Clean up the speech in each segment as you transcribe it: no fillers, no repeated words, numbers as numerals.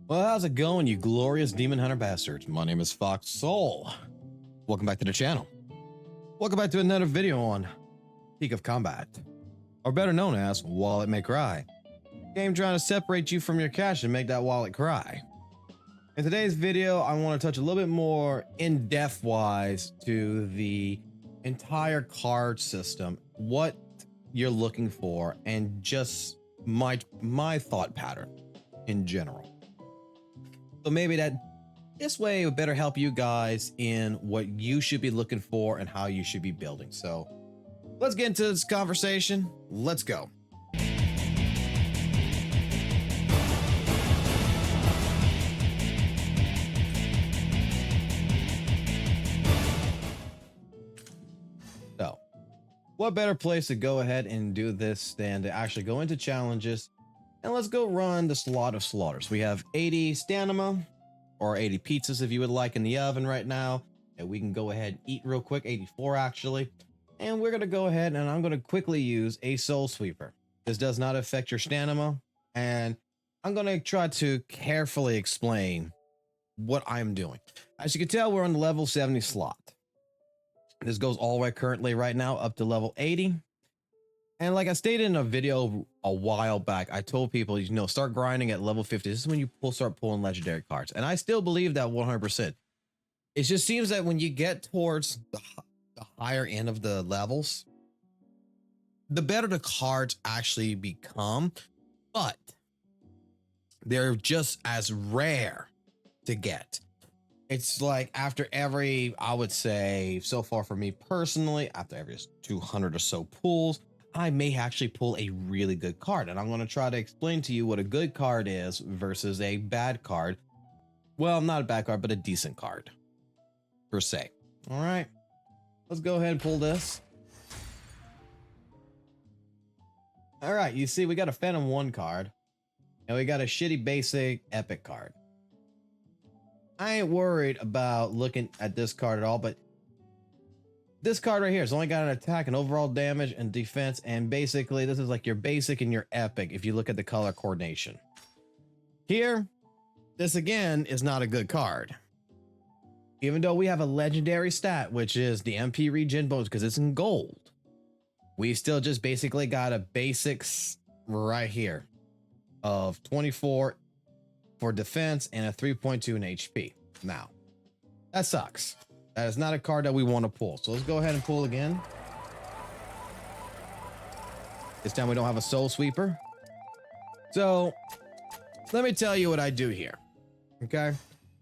Well, how's it going, you glorious demon hunter bastards? My name is FOXSOL. Welcome back to the channel. Welcome back to another video on Peak of Combat, or better known as Wallet May Cry. Game trying to separate you from your cash and make that wallet cry. In today's video, I want to touch a little bit more in-depth wise to the entire card system, what you're looking for, and just my thought pattern in general. So maybe this way would better help you guys in what you should be looking for and how you should be building. So let's get into this conversation. Let's go. So what better place to go ahead and do this than to actually go into challenges. And let's go run the slaughter of slaughters. We have 80 stamina, or 80 pizzas if you would like, in the oven right now. And we can go ahead and eat real quick, 84 actually. And we're gonna go ahead and I'm gonna quickly use a soul sweeper. This does not affect your stamina. And I'm gonna try to carefully explain what I'm doing. As you can tell, we're on the level 70 slot. This goes all the way currently right now up to level 80. And like I stated in a video a while back, I told people, start grinding at level 50. This is when you start pulling legendary cards. And I still believe that 100%. It just seems that when you get towards the higher end of the levels, the better the cards actually become. But they're just as rare to get. It's like after every, I would say, so far for me personally, after every 200 or so pulls, I may actually pull a really good card. And I'm going to try to explain to you what a good card is versus a bad card. Well, not a bad card, but a decent card per se. All right, let's go ahead and pull this. All right, you see, we got a Phantom 1 card and we got a shitty basic epic card. I ain't worried about looking at this card at all, but this card right here has only got an attack and overall damage and defense, and basically this is like your basic and your epic if you look at the color coordination. Here, this again is not a good card. Even though we have a legendary stat, which is the MP regen bonus because it's in gold, we still just basically got a basics right here of 24 for defense and a 3.2 in HP. Now, that sucks. That is not a card that we want to pull. So let's go ahead and pull again. This time we don't have a soul sweeper. So let me tell you what I do here. Okay.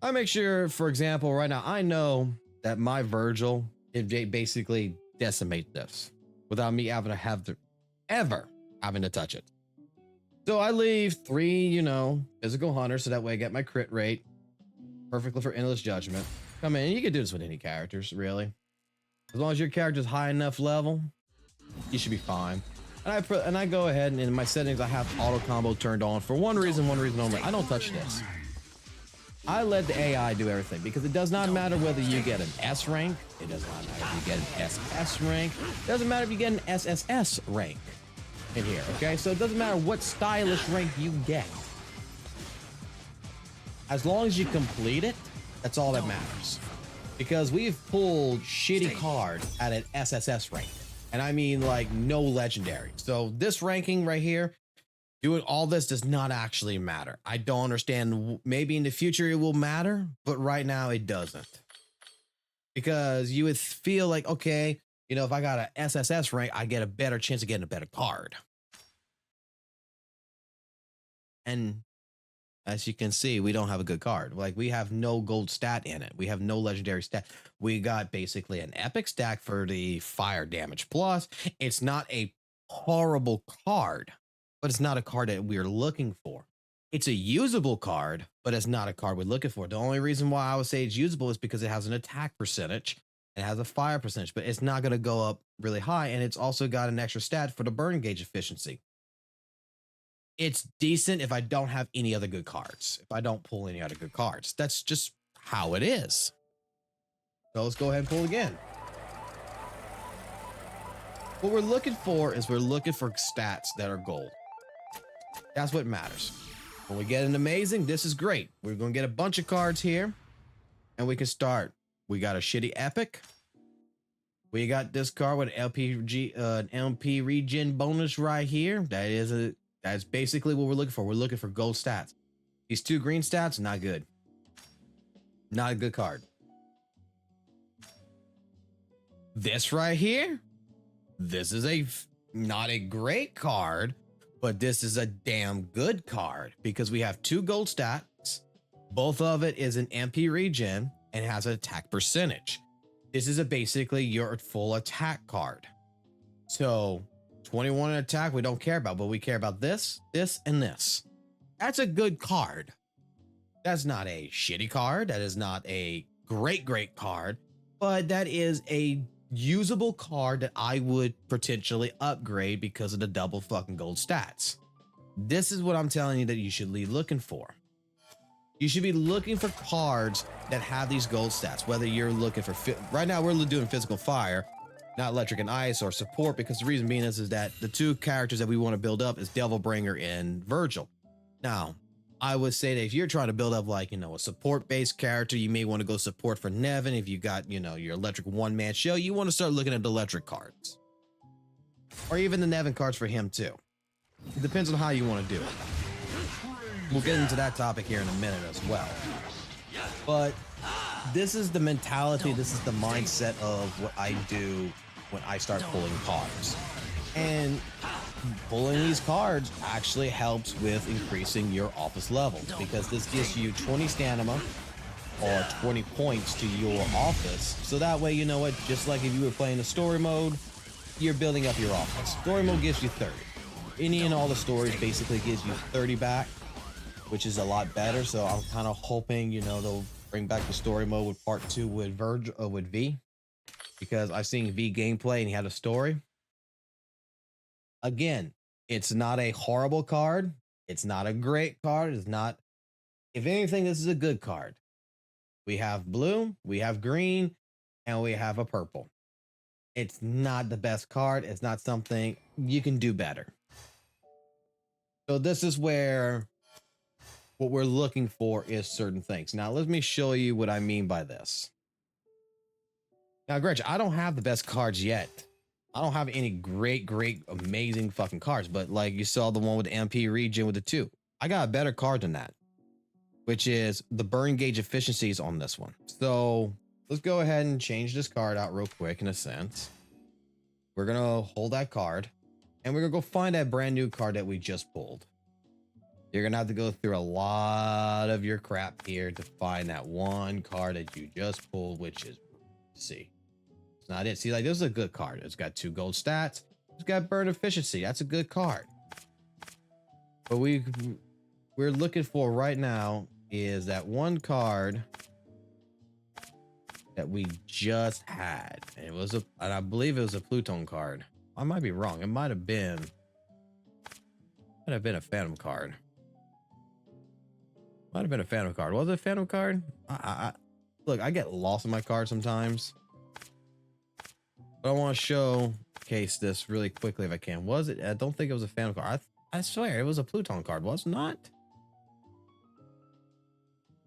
I make sure, for example, right now, I know that my Virgil, it basically decimate this without me ever having to touch it. So I leave 3, physical hunters. So that way I get my crit rate perfectly for endless judgment. Come in, you can do this with any characters, really. As long as your character's high enough level, you should be fine. And I go ahead and in my settings, I have auto combo turned on for one reason only. I don't touch this. I let the AI do everything because it does not matter whether you get an S rank. It does not matter if you get an SS rank. It doesn't matter if you get an SSS rank in here, okay? So it doesn't matter what stylish rank you get. As long as you complete it, that's all that matters, because we've pulled shitty cards at an SSS rank, and I mean like no legendary. So this ranking right here, doing all this does not actually matter. I don't understand. Maybe in the future it will matter, but right now it doesn't, because you would feel like, okay, if I got an SSS rank, I get a better chance of getting a better card. And as you can see, we don't have a good card. Like, we have no gold stat in it. We have no legendary stat. We got basically an epic stack for the fire damage plus. It's not a horrible card, but it's not a card that we're looking for. It's a usable card, but it's not a card we're looking for. The only reason why I would say it's usable is because it has an attack percentage and it has a fire percentage, but it's not going to go up really high. And it's also got an extra stat for the burn gauge efficiency. It's decent if I don't have any other good cards. If I don't pull any other good cards, that's just how it is. So let's go ahead and pull again. What we're looking for is we're looking for stats that are gold. That's what matters. When we get an amazing, this is great. We're going to get a bunch of cards here and we can start. We got a shitty epic. We got this card with an LP regen bonus right here. That's basically what we're looking for. We're looking for gold stats. These 2 green stats, not good. Not a good card. This right here, this is not a great card, but this is a damn good card because we have 2 gold stats. Both of it is an MP regen and has an attack percentage. This is basically your full attack card. So 21 attack we don't care about, but we care about this, this, and this. That's a good card. That's not a shitty card. That is not a great card, but that is a usable card that I would potentially upgrade because of the double fucking gold stats. This is what I'm telling you that you should be looking for. You should be looking for cards that have these gold stats, whether you're looking for, right now we're doing physical fire, not electric and ice or support, because the reason being is that the 2 characters that we want to build up is Devilbringer and Virgil. Now, I would say that if you're trying to build up like, a support based character, you may want to go support for Nevin. If you got, your electric 1-man show, you want to start looking at the electric cards. Or even the Nevin cards for him too. It depends on how you want to do it. We'll get into that topic here in a minute as well. But this is the mentality, this is the mindset of what I do when I start pulling cards. And pulling these cards actually helps with increasing your office levels because this gives you 20 stamina or 20 points to your office. So that way, you know what, just like if you were playing the story mode, you're building up your office. Story mode gives you 30. Any and all the stories basically gives you 30 back, which is a lot better. So I'm kind of hoping, they'll bring back the story mode with part 2 with with V, because I've seen V gameplay and he had a story. Again, it's not a horrible card. It's not a great card. It's not, if anything, this is a good card. We have blue, we have green, and we have a purple. It's not the best card. It's not something you can do better. So this is where what we're looking for is certain things. Now, let me show you what I mean by this. Now, Gretchen, I don't have the best cards yet. I don't have any great, amazing fucking cards, but like you saw the one with the MP regen with the 2. I got a better card than that, which is the burn gauge efficiencies on this one. So let's go ahead and change this card out real quick in a sense. We're going to hold that card and we're going to go find that brand new card that we just pulled. You're going to have to go through a lot of your crap here to find that one card that you just pulled, which is, see. Not it. See, like, this is a good card. It's got 2 gold stats. It's got burn efficiency. That's a good card. But we're looking for right now is that one card that we just had. And it was and I believe it was a Pluton card. I might be wrong. It might have been a Phantom card. Might have been a Phantom card. Was it a Phantom card? Look, I get lost in my cards sometimes. But I want to showcase this really quickly if I can. Was it? I don't think it was a Phantom card. I swear it was a Pluton card, was it not?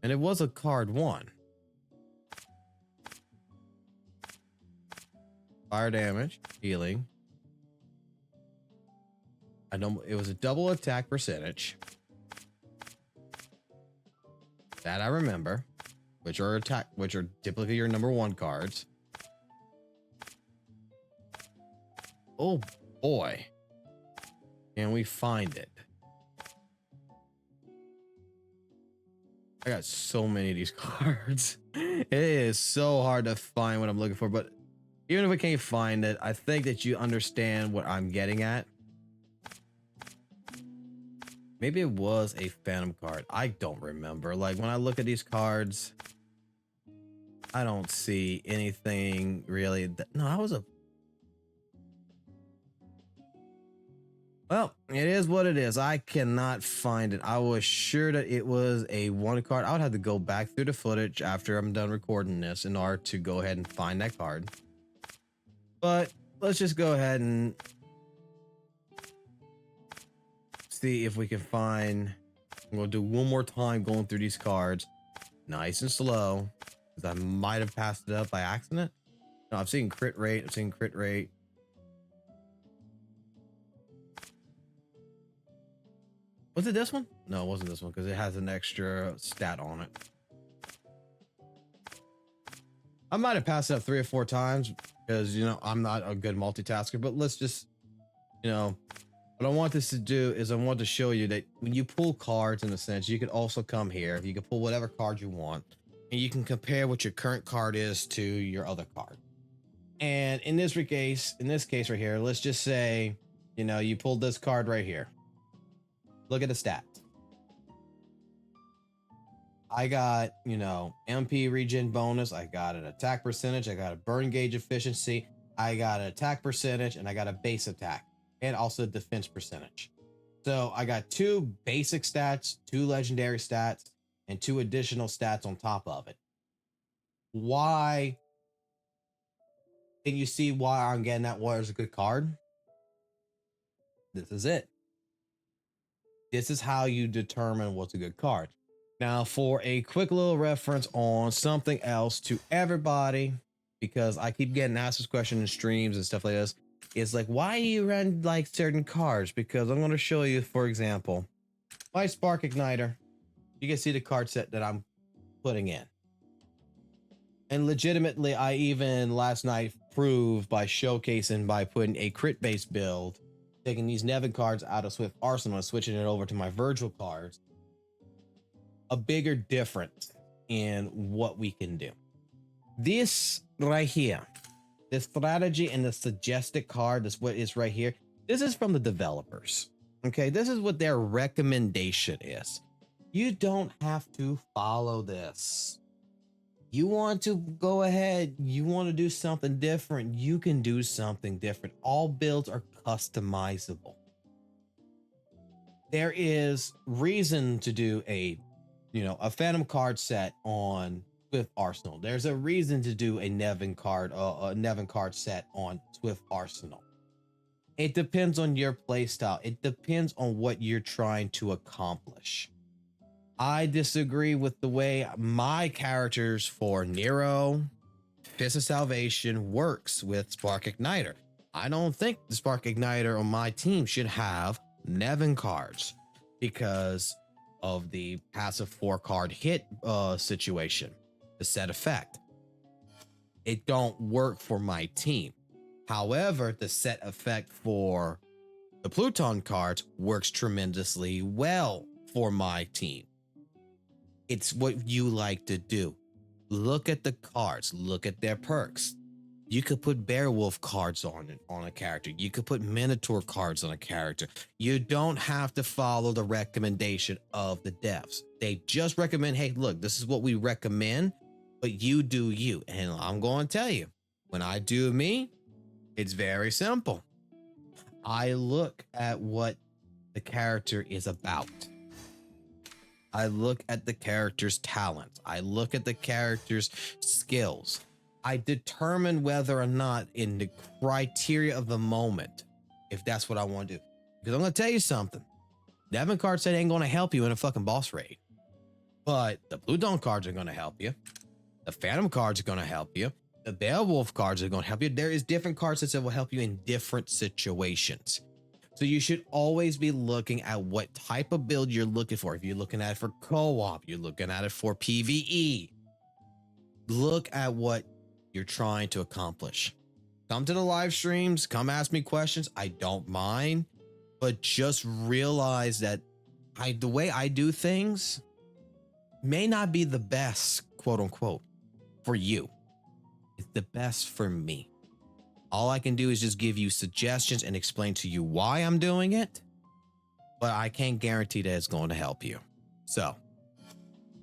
And it was a card 1. Fire damage, healing. I know it was a double attack percentage. That I remember. Which are typically your number 1 cards. Oh boy. Can we find it? I got so many of these cards. It is so hard to find what I'm looking for, but even if we can't find it, I think that you understand what I'm getting at. Maybe it was a Phantom card. I don't remember. Like, when I look at these cards, I don't see anything really. No, that was a... Well, it is what it is. I cannot find it. I was sure that it was a 1 card. I would have to go back through the footage after I'm done recording this in order to go ahead and find that card. But let's just go ahead and see if we can find I'm gonna do one more time going through these cards, nice and slow, because I might have passed it up by accident. No, I've seen crit rate. I've seen crit rate. Was it this one? No, it wasn't this one because it has an extra stat on it. I might have passed it up 3 or 4 times because, you know, I'm not a good multitasker, but let's just, you know, what I want this to do is I want to show you that when you pull cards, in a sense, you could also come here. You can pull whatever card you want and you can compare what your current card is to your other card. And in this case right here, let's just say, you know, you pulled this card right here. Look at the stats. I got, you know, MP regen bonus. I got an attack percentage. I got a burn gauge efficiency. I got an attack percentage and I got a base attack and also defense percentage. So I got 2 basic stats, 2 legendary stats, and 2 additional stats on top of it. Why? Can you see why I'm getting that warrior's a good card? This is it. This is how you determine what's a good card. Now, for a quick little reference on something else to everybody, because I keep getting asked this question in streams and stuff like this, it's like, why do you run like certain cards? Because I'm going to show you, for example, my Spark Igniter. You can see the card set that I'm putting in. And legitimately, I even last night proved by showcasing by putting a crit-based build, taking these Nevin cards out of Swift Arsenal and switching it over to my Virgil cards, a bigger difference in what we can do. This right here, this strategy and the suggested card, that's what is right here. This is from the developers. Okay, this is what their recommendation is. You don't have to follow this. You want to go ahead, you want to do something different, you can do something different. All builds are customizable. There is reason to do a, you know, a Phantom card set on Swift Arsenal. There's a reason to do a Nevin card set on Swift Arsenal. It depends on your playstyle. It depends on what you're trying to accomplish. I disagree with the way my characters for Nero, Fist of Salvation works with Spark Igniter. I don't think the Spark Igniter on my team should have Nevin cards because of the passive 4-card hit situation, the set effect. It don't work for my team. However, the set effect for the Pluton cards works tremendously well for my team. It's what you like to do. Look at the cards, look at their perks. You could put Beowulf cards on a character. You could put Minotaur cards on a character. You don't have to follow the recommendation of the devs. They just recommend, hey, look, this is what we recommend, but you do you. And I'm going to tell you, when I do me, it's very simple. I look at what the character is about. I look at the character's talents. I look at the character's skills. I determine whether or not in the criteria of the moment, if that's what I want to do. Because I'm going to tell you something. Nevin card set ain't going to help you in a fucking boss raid. But the Pluton cards are going to help you. The Phantom cards are going to help you. The Beowulf cards are going to help you. There is different card sets that will help you in different situations. So you should always be looking at what type of build you're looking for. If you're looking at it for co-op, you're looking at it for PvE. Look at what you're trying to accomplish. Come to the live streams, come ask me questions. I don't mind, but just realize that the way I do things may not be the best, quote unquote, for you. It's the best for me. All I can do is just give you suggestions and explain to you why I'm doing it, but I can't guarantee that it's going to help you. So,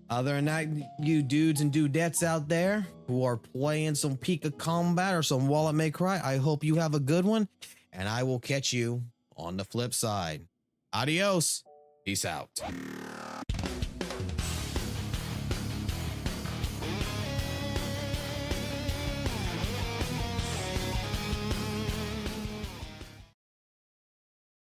other than that, you dudes and dudettes out there who are playing some Pika Combat or some Wallet May Cry, I hope you have a good one, and I will catch you on the flip side. Adios. Peace out.